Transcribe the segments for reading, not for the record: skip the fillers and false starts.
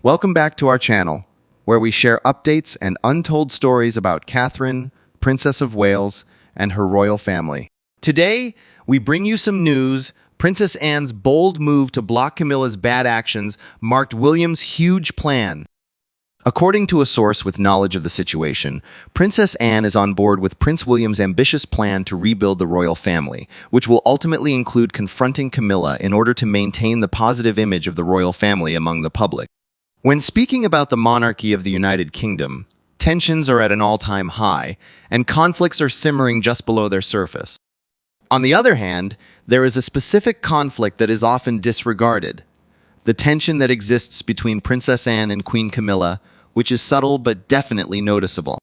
Welcome back to our channel, where we share updates and untold stories about Catherine, Princess of Wales, and her royal family. Today, we bring you some news. Princess Anne's bold move to block Camilla's bad actions marked William's huge plan. According to a source with knowledge of the situation, Princess Anne is on board with Prince William's ambitious plan to rebuild the royal family, which will ultimately include confronting Camilla in order to maintain the positive image of the royal family among the public. When speaking about the monarchy of the United Kingdom, tensions are at an all-time high, and conflicts are simmering just below their surface. On the other hand, there is a specific conflict that is often disregarded: the tension that exists between Princess Anne and Queen Camilla, which is subtle but definitely noticeable.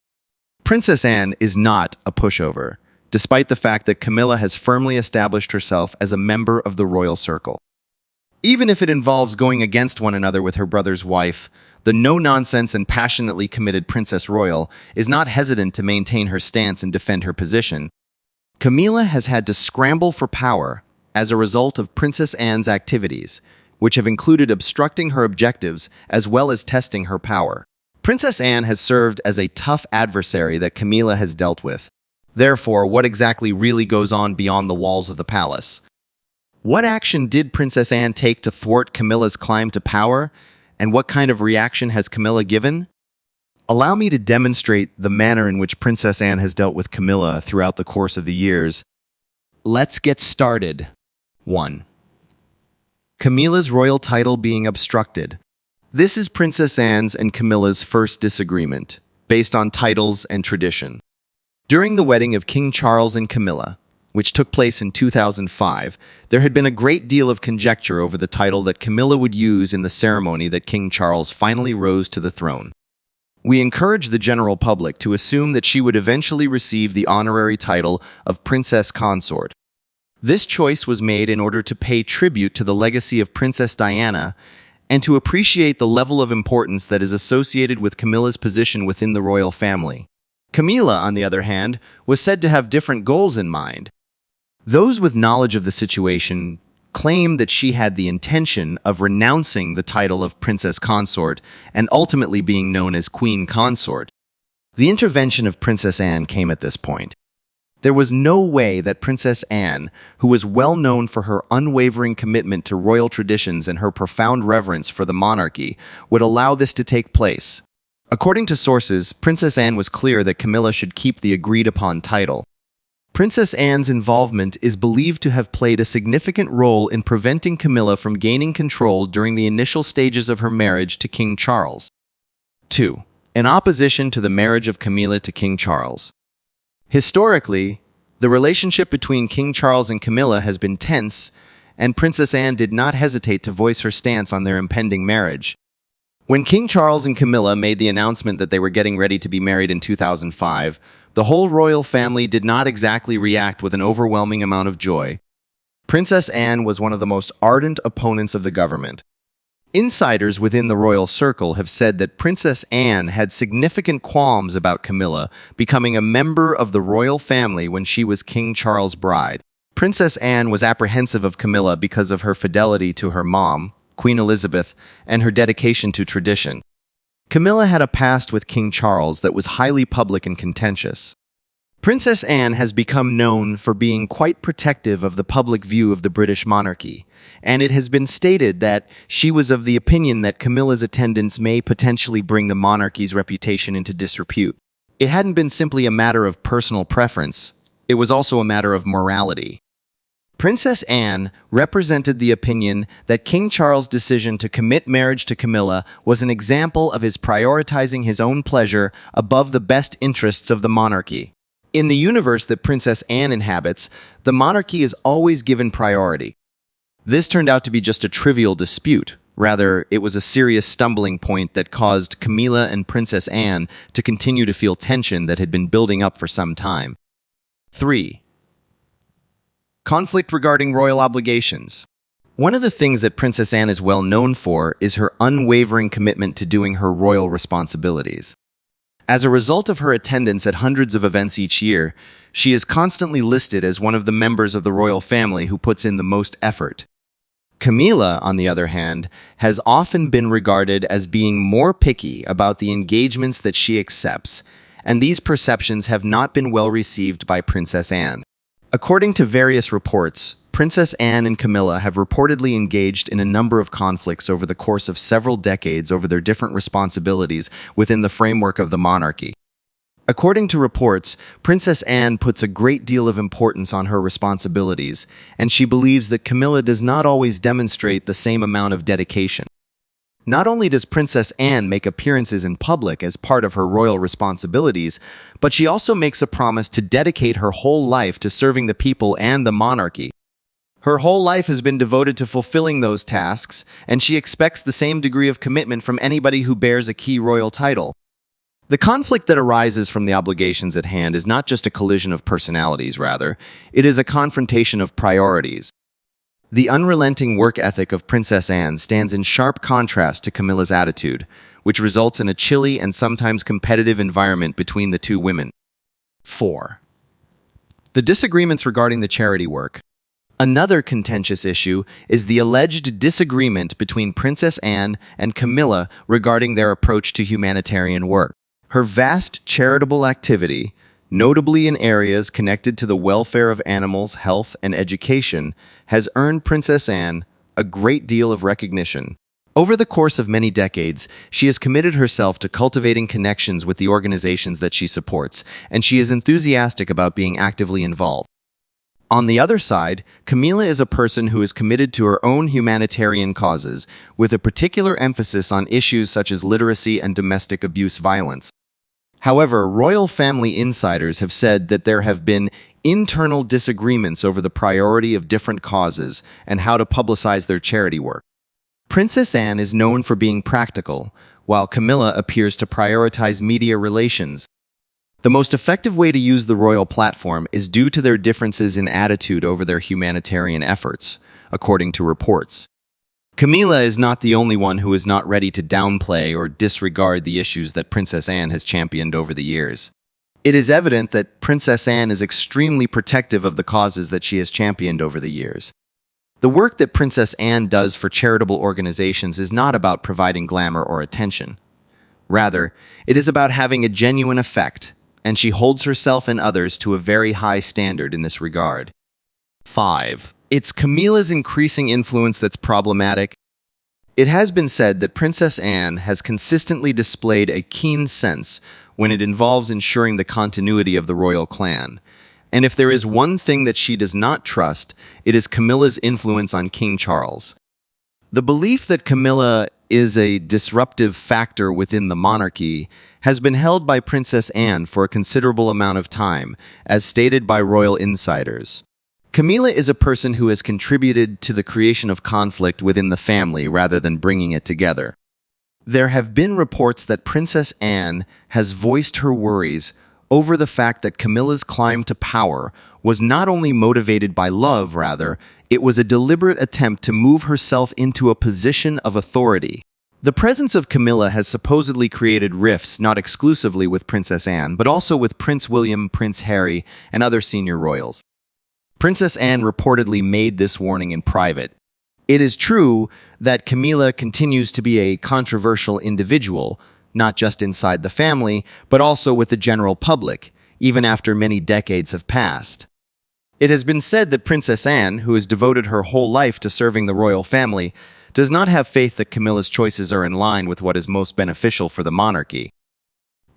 Princess Anne is not a pushover, despite the fact that Camilla has firmly established herself as a member of the royal circle. Even if it involves going against one another with her brother's wife, the no-nonsense and passionately committed Princess Royal is not hesitant to maintain her stance and defend her position. Camilla has had to scramble for power as a result of Princess Anne's activities, which have included obstructing her objectives as well as testing her power. Princess Anne has served as a tough adversary that Camilla has dealt with. Therefore, what exactly really goes on beyond the walls of the palace? What action did Princess Anne take to thwart Camilla's climb to power, and what kind of reaction has Camilla given? Allow me to demonstrate the manner in which Princess Anne has dealt with Camilla throughout the course of the years. Let's get started. 1. Camilla's royal title being obstructed. This is Princess Anne's and Camilla's first disagreement, based on titles and tradition. During the wedding of King Charles and Camilla, which took place in 2005, there had been a great deal of conjecture over the title that Camilla would use in the ceremony that King Charles finally rose to the throne. We encourage the general public to assume that she would eventually receive the honorary title of Princess Consort. This choice was made in order to pay tribute to the legacy of Princess Diana and to appreciate the level of importance that is associated with Camilla's position within the royal family. Camilla, on the other hand, was said to have different goals in mind. Those with knowledge of the situation claim that she had the intention of renouncing the title of Princess Consort and ultimately being known as Queen Consort. The intervention of Princess Anne came at this point. There was no way that Princess Anne, who was well known for her unwavering commitment to royal traditions and her profound reverence for the monarchy, would allow this to take place. According to sources, Princess Anne was clear that Camilla should keep the agreed-upon title. Princess Anne's involvement is believed to have played a significant role in preventing Camilla from gaining control during the initial stages of her marriage to King Charles. 2. In opposition to the marriage of Camilla to King Charles. Historically, the relationship between King Charles and Camilla has been tense, and Princess Anne did not hesitate to voice her stance on their impending marriage. When King Charles and Camilla made the announcement that they were getting ready to be married in 2005, the whole royal family did not exactly react with an overwhelming amount of joy. Princess Anne was one of the most ardent opponents of the government. Insiders within the royal circle have said that Princess Anne had significant qualms about Camilla becoming a member of the royal family when she was King Charles' bride. Princess Anne was apprehensive of Camilla because of her fidelity to her mom, Queen Elizabeth, and her dedication to tradition. Camilla had a past with King Charles that was highly public and contentious. Princess Anne has become known for being quite protective of the public view of the British monarchy, and it has been stated that she was of the opinion that Camilla's attendance may potentially bring the monarchy's reputation into disrepute. It hadn't been simply a matter of personal preference, it was also a matter of morality. Princess Anne represented the opinion that King Charles' decision to commit marriage to Camilla was an example of his prioritizing his own pleasure above the best interests of the monarchy. In the universe that Princess Anne inhabits, the monarchy is always given priority. This turned out to be just a trivial dispute. Rather, it was a serious stumbling point that caused Camilla and Princess Anne to continue to feel tension that had been building up for some time. 3. Conflict regarding royal obligations. One of the things that Princess Anne is well known for is her unwavering commitment to doing her royal responsibilities. As a result of her attendance at hundreds of events each year, she is constantly listed as one of the members of the royal family who puts in the most effort. Camilla, on the other hand, has often been regarded as being more picky about the engagements that she accepts, and these perceptions have not been well received by Princess Anne. According to various reports, Princess Anne and Camilla have reportedly engaged in a number of conflicts over the course of several decades over their different responsibilities within the framework of the monarchy. According to reports, Princess Anne puts a great deal of importance on her responsibilities, and she believes that Camilla does not always demonstrate the same amount of dedication. Not only does Princess Anne make appearances in public as part of her royal responsibilities, but she also makes a promise to dedicate her whole life to serving the people and the monarchy. Her whole life has been devoted to fulfilling those tasks, and she expects the same degree of commitment from anybody who bears a key royal title. The conflict that arises from the obligations at hand is not just a collision of personalities, rather, it is a confrontation of priorities. The unrelenting work ethic of Princess Anne stands in sharp contrast to Camilla's attitude, which results in a chilly and sometimes competitive environment between the two women. 4. The disagreements regarding the charity work. Another contentious issue is the alleged disagreement between Princess Anne and Camilla regarding their approach to humanitarian work. Her vast charitable activity, notably in areas connected to the welfare of animals, health, and education, has earned Princess Anne a great deal of recognition. Over the course of many decades, she has committed herself to cultivating connections with the organizations that she supports, and she is enthusiastic about being actively involved. On the other side, Camilla is a person who is committed to her own humanitarian causes, with a particular emphasis on issues such as literacy and domestic abuse violence. However, royal family insiders have said that there have been internal disagreements over the priority of different causes and how to publicize their charity work. Princess Anne is known for being practical, while Camilla appears to prioritize media relations. The most effective way to use the royal platform is due to their differences in attitude over their humanitarian efforts, according to reports. Camilla is not the only one who is not ready to downplay or disregard the issues that Princess Anne has championed over the years. It is evident that Princess Anne is extremely protective of the causes that she has championed over the years. The work that Princess Anne does for charitable organizations is not about providing glamour or attention. Rather, it is about having a genuine effect, and she holds herself and others to a very high standard in this regard. 5. It's Camilla's increasing influence that's problematic. It has been said that Princess Anne has consistently displayed a keen sense when it involves ensuring the continuity of the royal clan. And if there is one thing that she does not trust, it is Camilla's influence on King Charles. The belief that Camilla is a disruptive factor within the monarchy has been held by Princess Anne for a considerable amount of time, as stated by royal insiders. Camilla is a person who has contributed to the creation of conflict within the family rather than bringing it together. There have been reports that Princess Anne has voiced her worries over the fact that Camilla's climb to power was not only motivated by love, rather, it was a deliberate attempt to move herself into a position of authority. The presence of Camilla has supposedly created rifts not exclusively with Princess Anne, but also with Prince William, Prince Harry, and other senior royals. Princess Anne reportedly made this warning in private. It is true that Camilla continues to be a controversial individual, not just inside the family, but also with the general public, even after many decades have passed. It has been said that Princess Anne, who has devoted her whole life to serving the royal family, does not have faith that Camilla's choices are in line with what is most beneficial for the monarchy.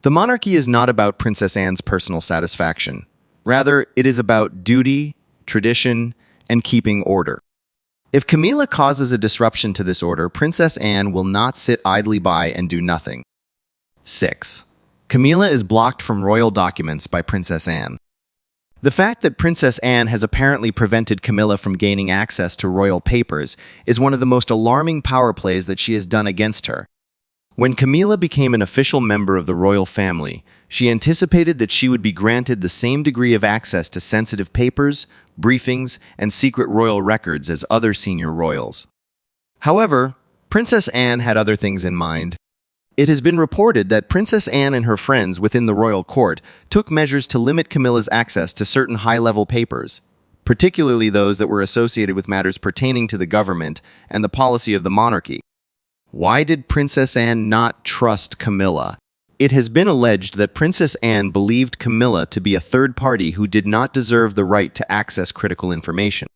The monarchy is not about Princess Anne's personal satisfaction. Rather, it is about duty, tradition, and keeping order. If Camilla causes a disruption to this order, Princess Anne will not sit idly by and do nothing. 6. Camilla is blocked from royal documents by Princess Anne. The fact that Princess Anne has apparently prevented Camilla from gaining access to royal papers is one of the most alarming power plays that she has done against her. When Camilla became an official member of the royal family, she anticipated that she would be granted the same degree of access to sensitive papers, briefings, and secret royal records as other senior royals. However, Princess Anne had other things in mind. It has been reported that Princess Anne and her friends within the royal court took measures to limit Camilla's access to certain high-level papers, particularly those that were associated with matters pertaining to the government and the policy of the monarchy. Why did Princess Anne not trust Camilla? It has been alleged that Princess Anne believed Camilla to be a third party who did not deserve the right to access critical information.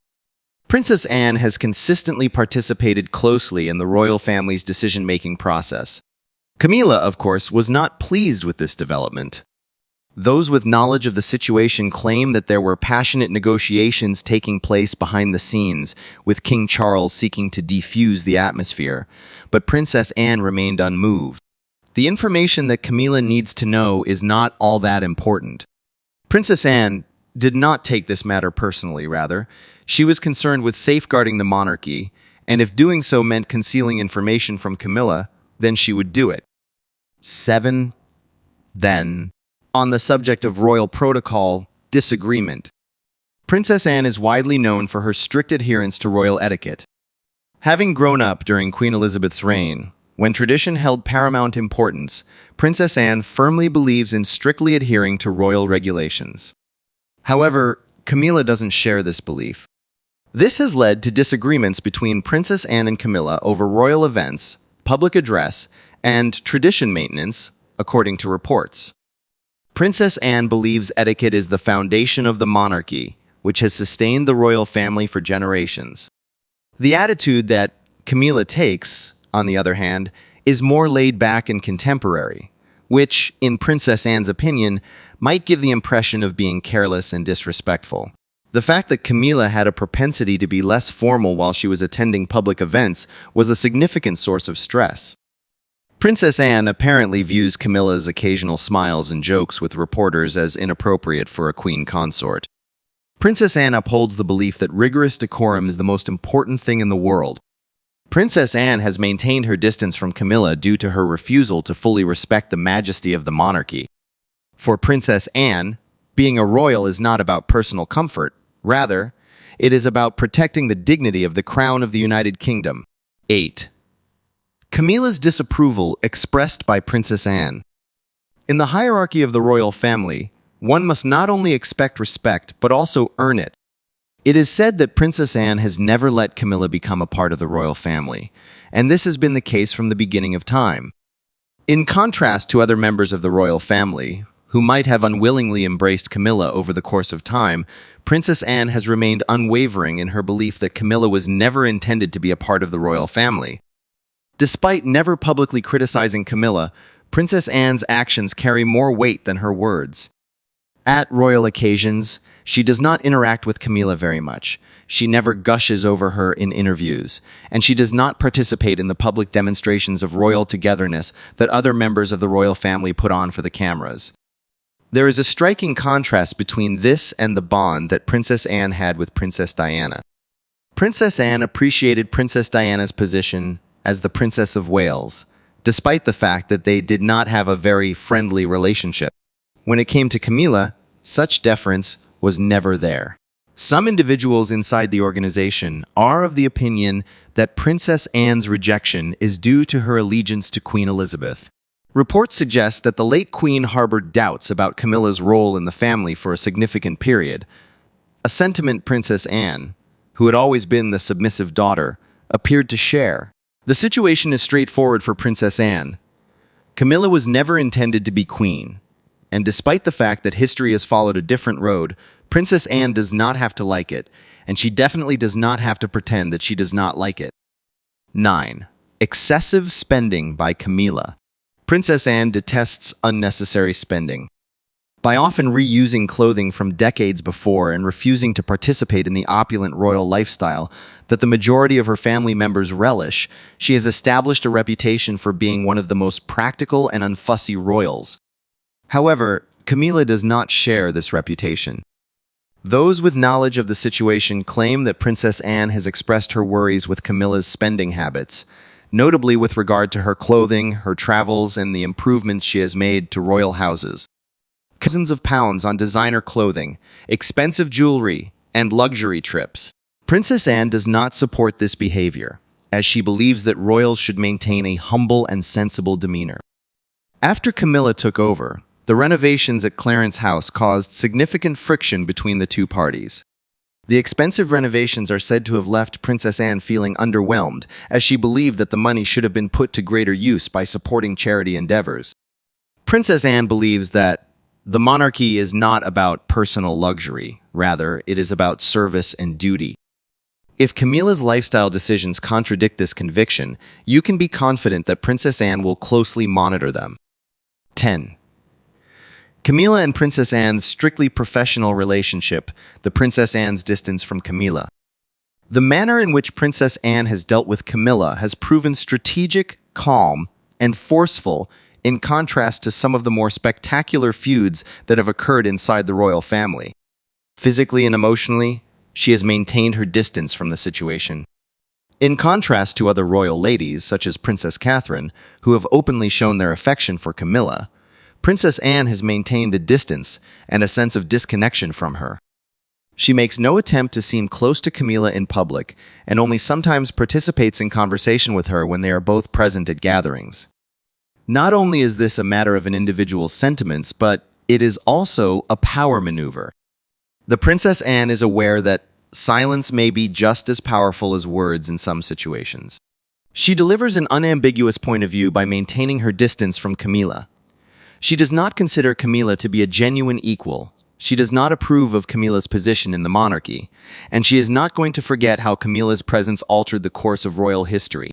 Princess Anne has consistently participated closely in the royal family's decision-making process. Camilla, of course, was not pleased with this development. Those with knowledge of the situation claim that there were passionate negotiations taking place behind the scenes, with King Charles seeking to defuse the atmosphere, but Princess Anne remained unmoved. The information that Camilla needs to know is not all that important. Princess Anne did not take this matter personally, rather. She was concerned with safeguarding the monarchy, and if doing so meant concealing information from Camilla, then she would do it. 7. Then, on the subject of royal protocol, disagreement. Princess Anne is widely known for her strict adherence to royal etiquette. Having grown up during Queen Elizabeth's reign, when tradition held paramount importance, Princess Anne firmly believes in strictly adhering to royal regulations. However, Camilla doesn't share this belief. This has led to disagreements between Princess Anne and Camilla over royal events, public address, and tradition maintenance, according to reports. Princess Anne believes etiquette is the foundation of the monarchy, which has sustained the royal family for generations. The attitude that Camilla takes, on the other hand, is more laid back and contemporary, which, in Princess Anne's opinion, might give the impression of being careless and disrespectful. The fact that Camilla had a propensity to be less formal while she was attending public events was a significant source of stress. Princess Anne apparently views Camilla's occasional smiles and jokes with reporters as inappropriate for a queen consort. Princess Anne upholds the belief that rigorous decorum is the most important thing in the world. Princess Anne has maintained her distance from Camilla due to her refusal to fully respect the majesty of the monarchy. For Princess Anne, being a royal is not about personal comfort. Rather, it is about protecting the dignity of the crown of the United Kingdom. 8. Camilla's disapproval expressed by Princess Anne. In the hierarchy of the royal family, one must not only expect respect, but also earn it. It is said that Princess Anne has never let Camilla become a part of the royal family, and this has been the case from the beginning of time. In contrast to other members of the royal family, who might have unwillingly embraced Camilla over the course of time, Princess Anne has remained unwavering in her belief that Camilla was never intended to be a part of the royal family. Despite never publicly criticizing Camilla, Princess Anne's actions carry more weight than her words. At royal occasions, she does not interact with Camilla very much. She never gushes over her in interviews, and she does not participate in the public demonstrations of royal togetherness that other members of the royal family put on for the cameras. There is a striking contrast between this and the bond that Princess Anne had with Princess Diana. Princess Anne appreciated Princess Diana's position as the Princess of Wales, despite the fact that they did not have a very friendly relationship. When it came to Camilla, such deference was never there. Some individuals inside the organization are of the opinion that Princess Anne's rejection is due to her allegiance to Queen Elizabeth. Reports suggest that the late Queen harbored doubts about Camilla's role in the family for a significant period, a sentiment Princess Anne, who had always been the submissive daughter, appeared to share. The situation is straightforward for Princess Anne. Camilla was never intended to be queen, and despite the fact that history has followed a different road, Princess Anne does not have to like it, and she definitely does not have to pretend that she does not like it. 9. Excessive spending by Camilla. Princess Anne detests unnecessary spending. By often reusing clothing from decades before and refusing to participate in the opulent royal lifestyle that the majority of her family members relish, she has established a reputation for being one of the most practical and unfussy royals. However, Camilla does not share this reputation. Those with knowledge of the situation claim that Princess Anne has expressed her worries with Camilla's spending habits, notably with regard to her clothing, her travels, and the improvements she has made to royal houses. Thousands of pounds on designer clothing, expensive jewelry, and luxury trips. Princess Anne does not support this behavior, as she believes that royals should maintain a humble and sensible demeanor. After Camilla took over, the renovations at Clarence House caused significant friction between the two parties. The expensive renovations are said to have left Princess Anne feeling underwhelmed, as she believed that the money should have been put to greater use by supporting charity endeavors. Princess Anne believes that the monarchy is not about personal luxury, rather, it is about service and duty. If Camilla's lifestyle decisions contradict this conviction, you can be confident that Princess Anne will closely monitor them. 10. Camilla and Princess Anne's strictly professional relationship, the Princess Anne's distance from Camilla. The manner in which Princess Anne has dealt with Camilla has proven strategic, calm, and forceful, in contrast to some of the more spectacular feuds that have occurred inside the royal family. Physically and emotionally, she has maintained her distance from the situation. In contrast to other royal ladies, such as Princess Catherine, who have openly shown their affection for Camilla, Princess Anne has maintained a distance and a sense of disconnection from her. She makes no attempt to seem close to Camilla in public and only sometimes participates in conversation with her when they are both present at gatherings. Not only is this a matter of an individual's sentiments, but it is also a power maneuver. The Princess Anne is aware that silence may be just as powerful as words in some situations. She delivers an unambiguous point of view by maintaining her distance from Camilla. She does not consider Camilla to be a genuine equal. She does not approve of Camilla's position in the monarchy, and she is not going to forget how Camilla's presence altered the course of royal history.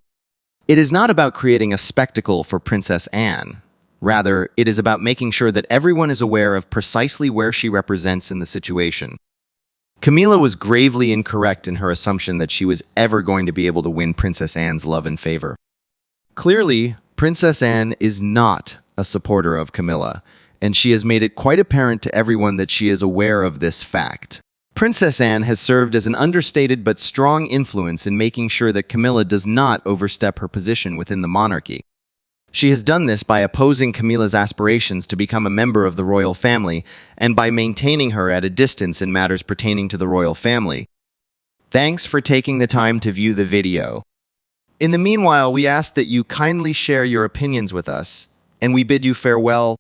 It is not about creating a spectacle for Princess Anne. Rather, it is about making sure that everyone is aware of precisely where she represents in the situation. Camilla was gravely incorrect in her assumption that she was ever going to be able to win Princess Anne's love and favor. Clearly, Princess Anne is not a supporter of Camilla, and she has made it quite apparent to everyone that she is aware of this fact. Princess Anne has served as an understated but strong influence in making sure that Camilla does not overstep her position within the monarchy. She has done this by opposing Camilla's aspirations to become a member of the royal family and by maintaining her at a distance in matters pertaining to the royal family. Thanks for taking the time to view the video. In the meanwhile, we ask that you kindly share your opinions with us, and we bid you farewell.